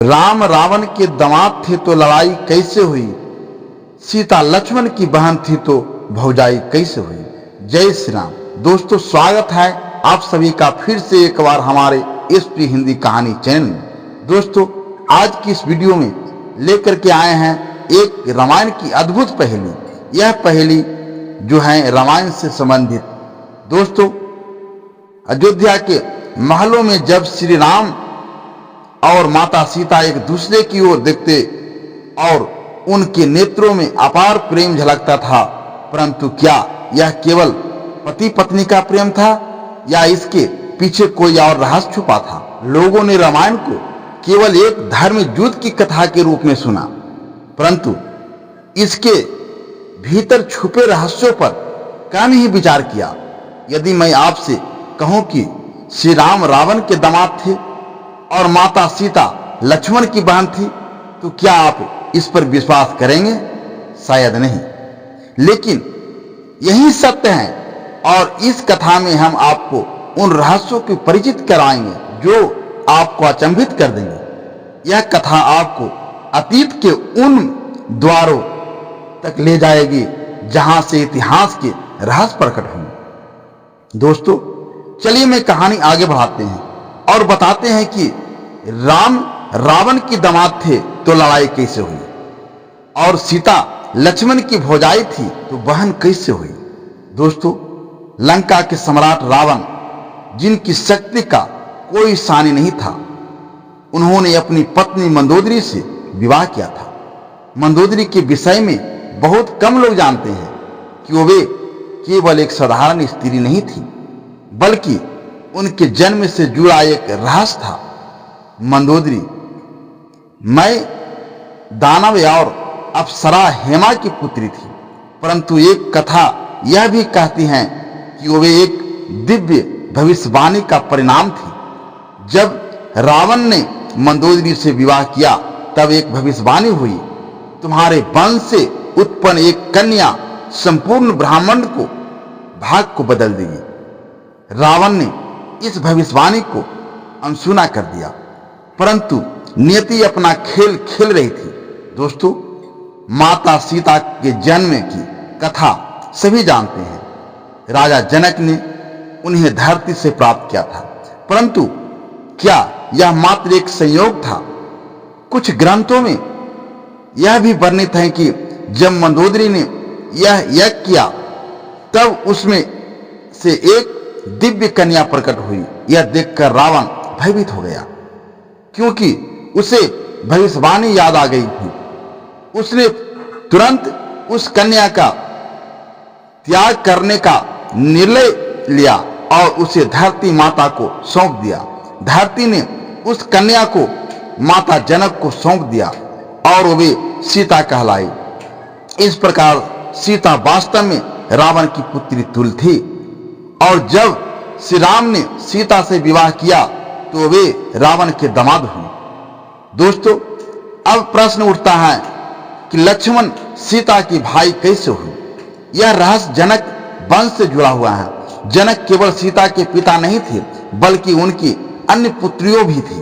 राम रावण के दामाद थे तो लड़ाई कैसे हुई, सीता लक्ष्मण की बहन थी तो भौजाई कैसे हुई। जय श्री राम। दोस्तों, स्वागत है आप सभी का फिर से एक बार हमारे एसपी हिंदी कहानी चैनल में। दोस्तों, आज की इस वीडियो में लेकर के आए हैं एक रामायण की अद्भुत पहेली। यह पहेली जो है रामायण से संबंधित। दोस्तों, अयोध्या के महलों में जब श्री राम और माता सीता एक दूसरे की ओर देखते और उनके नेत्रों में अपार प्रेम झलकता था, परंतु क्या यह केवल पति पत्नी का प्रेम था या इसके पीछे कोई और रहस्य छुपा था। लोगों ने रामायण को केवल एक धर्म युद्ध की कथा के रूप में सुना, परंतु इसके भीतर छुपे रहस्यों पर कम ही विचार किया। यदि मैं आपसे कहूं कि श्री राम रावण के दामाद थे और माता सीता लक्ष्मण की बहन थी, तो क्या आप इस पर विश्वास करेंगे? शायद नहीं, लेकिन यही सत्य है और इस कथा में हम आपको उन रहस्यों को परिचित कराएंगे जो आपको अचंभित कर देंगे। यह कथा आपको अतीत के उन द्वारों तक ले जाएगी जहां से इतिहास के रहस्य प्रकट होंगे। दोस्तों, चलिए मैं कहानी आगे बढ़ाते हैं और बताते हैं कि राम रावण की दामाद थे तो लड़ाई कैसे हुई और सीता लक्ष्मण की भौजाई थी तो बहन कैसे हुई। दोस्तों, लंका के सम्राट रावण, जिनकी शक्ति का कोई सानी नहीं था, उन्होंने अपनी पत्नी मंदोदरी से विवाह किया था। मंदोदरी के विषय में बहुत कम लोग जानते हैं कि वे केवल एक साधारण स्त्री नहीं थी, बल्कि उनके जन्म से जुड़ा एक रहस्य था। मंदोदरी मैं दानव और अप्सरा हेमा की पुत्री थी, परंतु एक कथा यह भी कहती है कि वे एक दिव्य भविष्यवाणी का परिणाम थी। जब रावण ने मंदोदरी से विवाह किया तब एक भविष्यवाणी हुई, तुम्हारे वंश से उत्पन्न एक कन्या संपूर्ण ब्रह्मांड को भाग को बदल देगी। रावण ने इस भविष्यवाणी को अनसुना कर दिया, परंतु नियति अपना खेल खेल रही थी। दोस्तों, माता सीता के जन्म की कथा सभी जानते हैं। राजा जनक ने उन्हें धरती से प्राप्त किया था, परंतु क्या यह मात्र एक संयोग था? कुछ ग्रंथों में यह भी वर्णित है कि जब मंदोदरी ने यह यज्ञ किया तब उसमें से एक दिव्य कन्या प्रकट हुई। यह देखकर रावण भयभीत हो गया, क्योंकि उसे भविष्यवाणी याद आ गई थी। उसने तुरंत उस कन्या का त्याग करने का निर्णय लिया और उसे धरती माता को सौंप दिया। धरती ने उस कन्या को माता जनक को सौंप दिया और वे सीता कहलाई। इस प्रकार सीता वास्तव में रावण की पुत्री तुल थी और जब श्री राम ने सीता से विवाह किया तो वे रावण के दामाद हुए। दोस्तों, अब प्रश्न उठता है कि लक्ष्मण सीता की भाई कैसे हुए। यह रहस्य जनक वंश से जुड़ा हुआ है। जनक केवल सीता के पिता नहीं थे, बल्कि उनकी अन्य पुत्रियों भी थी,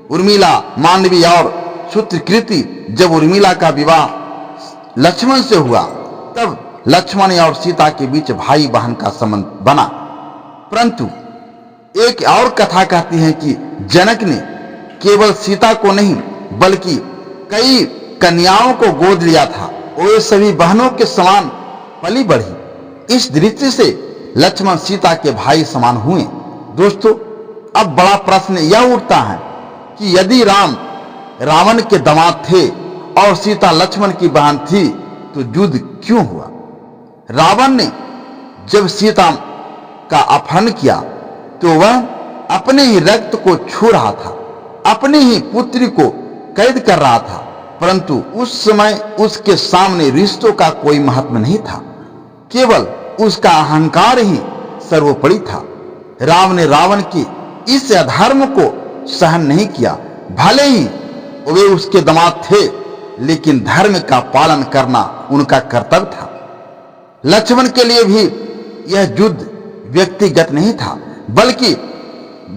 उर्मिला, मांडवी और सूत्रकृति। जब उर्मिला का विवाह लक्ष्मण से हुआ तब लक्ष्मण और सीता के बीच भाई बहन का संबंध बना। परंतु एक और कथा कहती है कि जनक ने केवल सीता को नहीं बल्कि कई कन्याओं को गोद लिया था। वे सभी बहनों के समान पली बढ़ी। इस दृष्टि से लक्ष्मण सीता के भाई समान हुए। दोस्तों, अब बड़ा प्रश्न यह उठता है कि यदि राम रावण के दामाद थे और सीता लक्ष्मण की बहन थी तो युद्ध क्यों हुआ? रावण ने जब सीता का अपहरण किया तो वह अपने ही रक्त को छू रहा था, अपनी ही पुत्री को कैद कर रहा था, परंतु उस समय उसके सामने रिश्तों का कोई महत्व नहीं था, केवल उसका अहंकार ही सर्वोपरि था। राम ने रावण की इस अधर्म को सहन नहीं किया। भले ही वे उसके दामाद थे, लेकिन धर्म का पालन करना उनका कर्तव्य था। लक्ष्मण के लिए भी यह युद्ध व्यक्तिगत नहीं था, बल्कि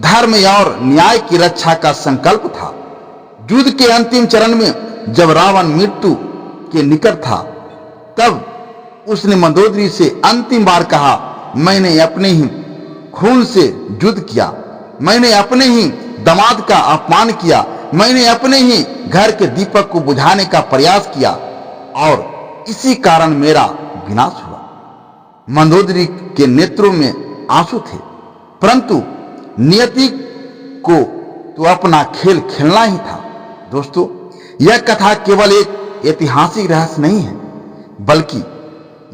धर्म और न्याय की रक्षा का संकल्प था। युद्ध के अंतिम चरण में जब रावण मृत्यु के निकट था, तब उसने मंदोदरी से अंतिम बार कहा, मैंने अपने ही खून से युद्ध किया, मैंने अपने ही दामाद का अपमान किया, मैंने अपने ही घर के दीपक को बुझाने का प्रयास किया और इसी कारण मेरा विनाश हुआ। मंदोदरी के नेत्रों में आंसू थे, परंतु नियति को तो अपना खेल खेलना ही था। दोस्तों, यह कथा केवल एक ऐतिहासिक रहस्य नहीं है, बल्कि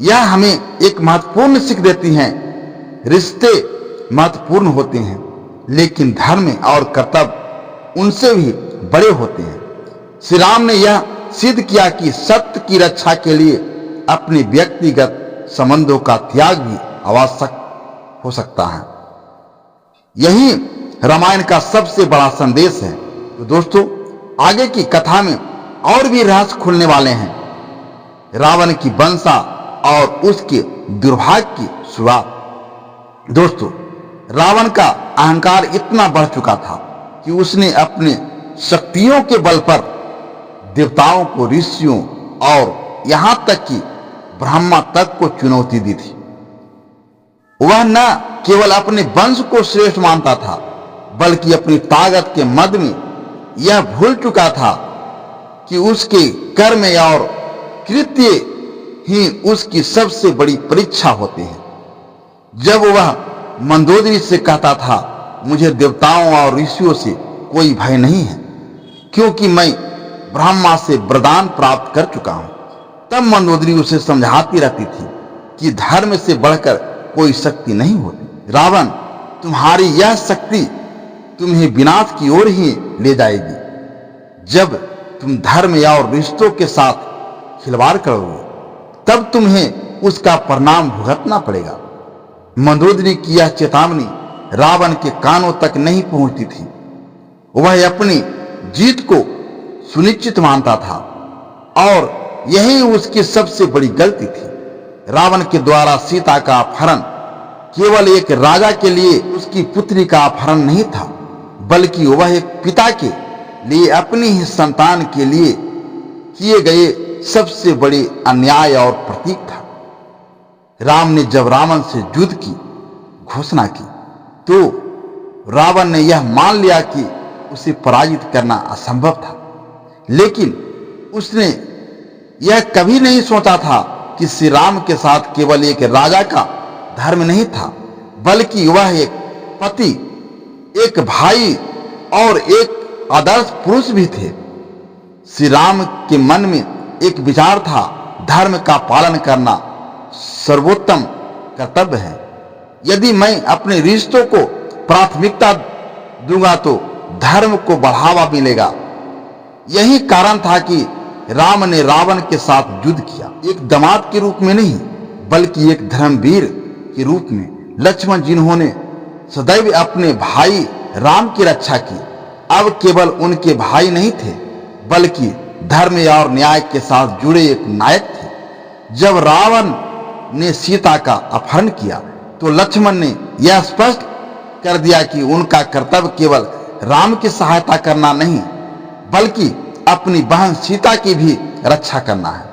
यह हमें एक महत्वपूर्ण सीख देती है। रिश्ते महत्वपूर्ण होते हैं, लेकिन धर्म और कर्तव्य उनसे भी बड़े होते हैं। श्री राम ने यह सिद्ध किया कि सत्य की रक्षा के लिए अपने व्यक्तिगत संबंधों का त्याग भी आवश्यक हो सकता है। यही रामायण का सबसे बड़ा संदेश है। तो दोस्तों, आगे की कथा में और भी रहस्य खुलने वाले हैं। रावण की वंशा और उसके दुर्भाग्य की शुरुआत। दोस्तों, रावण का अहंकार इतना बढ़ चुका था कि उसने अपने शक्तियों के बल पर देवताओं को, ऋषियों और यहां तक कि ब्रह्मा तक को चुनौती दी थी। वह न केवल अपने वंश को श्रेष्ठ मानता था, बल्कि अपनी ताकत के मद में यह भूल चुका था कि उसके कर्म और कृत्य ही उसकी सबसे बड़ी परीक्षा होते हैं। जब वह मंदोदरी से कहता था, मुझे देवताओं और ऋषियों से कोई भय नहीं है, क्योंकि मैं ब्रह्मा से वरदान प्राप्त कर चुका हूं, तब मंदोदरी उसे समझाती रहती थी कि धर्म से बढ़कर कोई शक्ति नहीं होती। रावण, तुम्हारी यह शक्ति तुम्हें विनाश की ओर ही ले जाएगी। जब तुम धर्म और रिश्तों के साथ खिलवाड़ करोगे, तब तुम्हें उसका परिणाम भुगतना पड़ेगा। मंदोदरी की यह चेतावनी रावण के कानों तक नहीं पहुंचती थी। वह अपनी जीत को सुनिश्चित मानता था और यही उसकी सबसे बड़ी गलती थी। रावण के द्वारा सीता का अपहरण केवल एक राजा के लिए उसकी पुत्री का अपहरण नहीं था, बल्कि वह एक पिता के लिए अपनी ही संतान के लिए किए गए सबसे बड़े अन्याय और प्रतीक था। राम ने जब रावण से युद्ध की घोषणा की, तो रावण ने यह मान लिया कि उसे पराजित करना असंभव था, लेकिन उसने यह कभी नहीं सोचा था कि श्री राम के साथ केवल एक राजा का धर्म नहीं था, बल्कि वह एक पति, एक भाई और एक आदर्श पुरुष भी थे। श्री राम के मन में एक विचार था, धर्म का पालन करना सर्वोत्तम कर्तव्य है। यदि मैं अपने रिश्तों को प्राथमिकता दूंगा तो धर्म को बढ़ावा मिलेगा। यही कारण था कि राम ने रावण के साथ युद्ध किया, एक दामाद के रूप में नहीं, बल्कि एक धर्मवीर के रूप में। लक्ष्मण, जिन्होंने सदैव अपने भाई राम की रक्षा की, अब केवल उनके भाई नहीं थे, बल्कि धर्म और न्याय के साथ जुड़े एक नायक थे। जब रावण ने सीता का अपहरण किया, तो लक्ष्मण ने यह स्पष्ट कर दिया कि उनका कर्तव्य केवल राम की सहायता करना नहीं, बल्कि अपनी बहन सीता की भी रक्षा करना है।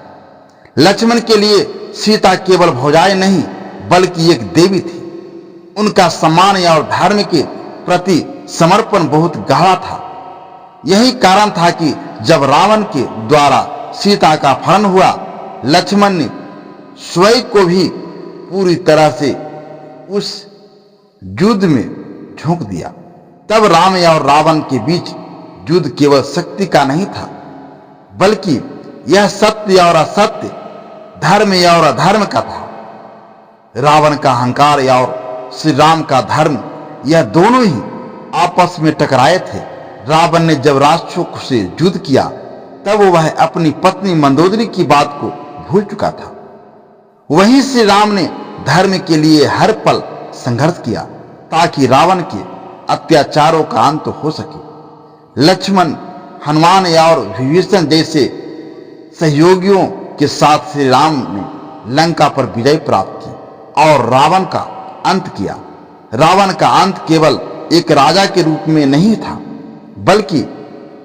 लक्ष्मण के लिए सीता केवल भौजाई नहीं, बल्कि एक देवी थी। उनका सम्मान और धर्म के प्रति समर्पण बहुत गहरा था। यही कारण था कि जब रावण के द्वारा सीता का अपहरण हुआ, लक्ष्मण ने स्वयं को भी पूरी तरह से उस युद्ध में झोंक दिया। तब राम और रावण के बीच युद्ध केवल शक्ति का नहीं था, बल्कि यह सत्य और असत्य, धर्म और अधर्म का था। रावण का अहंकार और श्री राम का धर्म, यह दोनों ही आपस में टकराए थे। रावण ने जब राक्षसों से युद्ध किया, तब वह अपनी पत्नी मंदोदरी की बात को भूल चुका था। वहीं श्री राम ने धर्म के लिए हर पल संघर्ष किया, ताकि रावण के अत्याचारों का अंत हो सके। लक्ष्मण, हनुमान और विभीषण जैसे सहयोगियों के साथ श्री राम ने लंका पर विजय प्राप्त की और रावण का अंत किया। रावण का अंत केवल एक राजा के रूप में नहीं था, बल्कि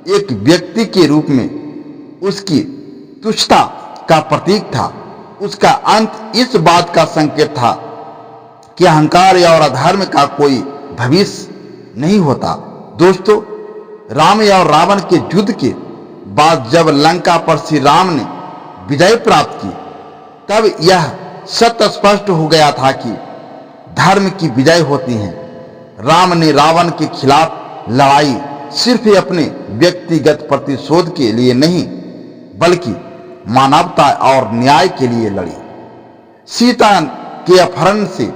एक व्यक्ति के रूप में उसकी तुच्छता का प्रतीक था। उसका अंत इस बात का संकेत था कि अहंकार या और अधर्म का कोई भविष्य नहीं होता। दोस्तों, राम और रावण के युद्ध के बाद जब लंका पर श्री राम ने विजय प्राप्त की, तब यह सत्य स्पष्ट हो गया था कि धर्म की विजय होती है। राम ने रावण के खिलाफ लड़ाई सिर्फ अपने व्यक्तिगत प्रतिशोध के लिए नहीं, बल्कि मानवता और न्याय के लिए लड़ी। सीता के अपहरण से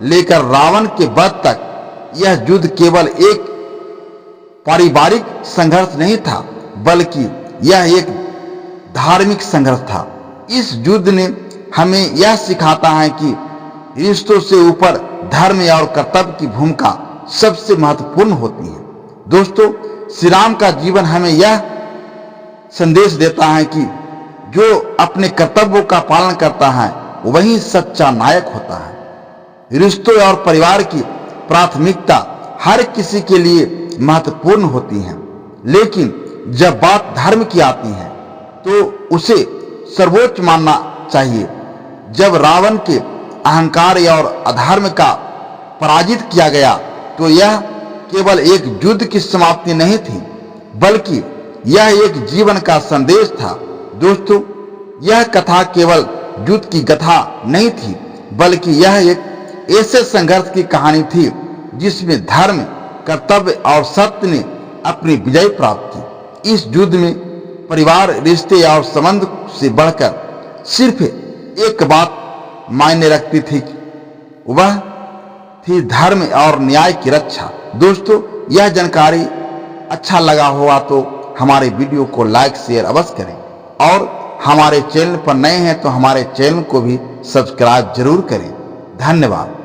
लेकर रावण के वध तक यह युद्ध केवल एक पारिवारिक संघर्ष नहीं था, बल्कि यह एक धार्मिक संघर्ष था। इस युद्ध ने हमें यह सिखाता है कि रिश्तों से ऊपर धर्म और कर्तव्य की भूमिका सबसे महत्वपूर्ण होती है। दोस्तों, श्री राम का जीवन हमें यह संदेश देता है कि जो अपने कर्तव्यों का पालन करता है वही सच्चा नायक होता है। रिश्तों और परिवार की प्राथमिकता हर किसी के लिए महत्वपूर्ण होती है, लेकिन जब बात धर्म की आती है तो उसे सर्वोच्च मानना चाहिए। जब रावण के अहंकार और अधर्म का पराजित किया गया तो यह केवल एक युद्ध की समाप्ति नहीं थी, बल्कि यह एक जीवन का संदेश था। दोस्तों, यह कथा केवल युद्ध की गाथा नहीं थी, बल्कि यह एक ऐसे संघर्ष की कहानी थी जिसमें धर्म, कर्तव्य और सत्य ने अपनी विजय प्राप्त की। इस युद्ध में परिवार, रिश्ते और संबंध से बढ़कर सिर्फ एक बात मायने रखती थी, वह थी धर्म और न्याय की रक्षा। दोस्तों, यह जानकारी अच्छा लगा हुआ तो हमारे वीडियो को लाइक शेयर अवश्य करें, और हमारे चैनल पर नए हैं तो हमारे चैनल को भी सब्सक्राइब जरूर करें। धन्यवाद।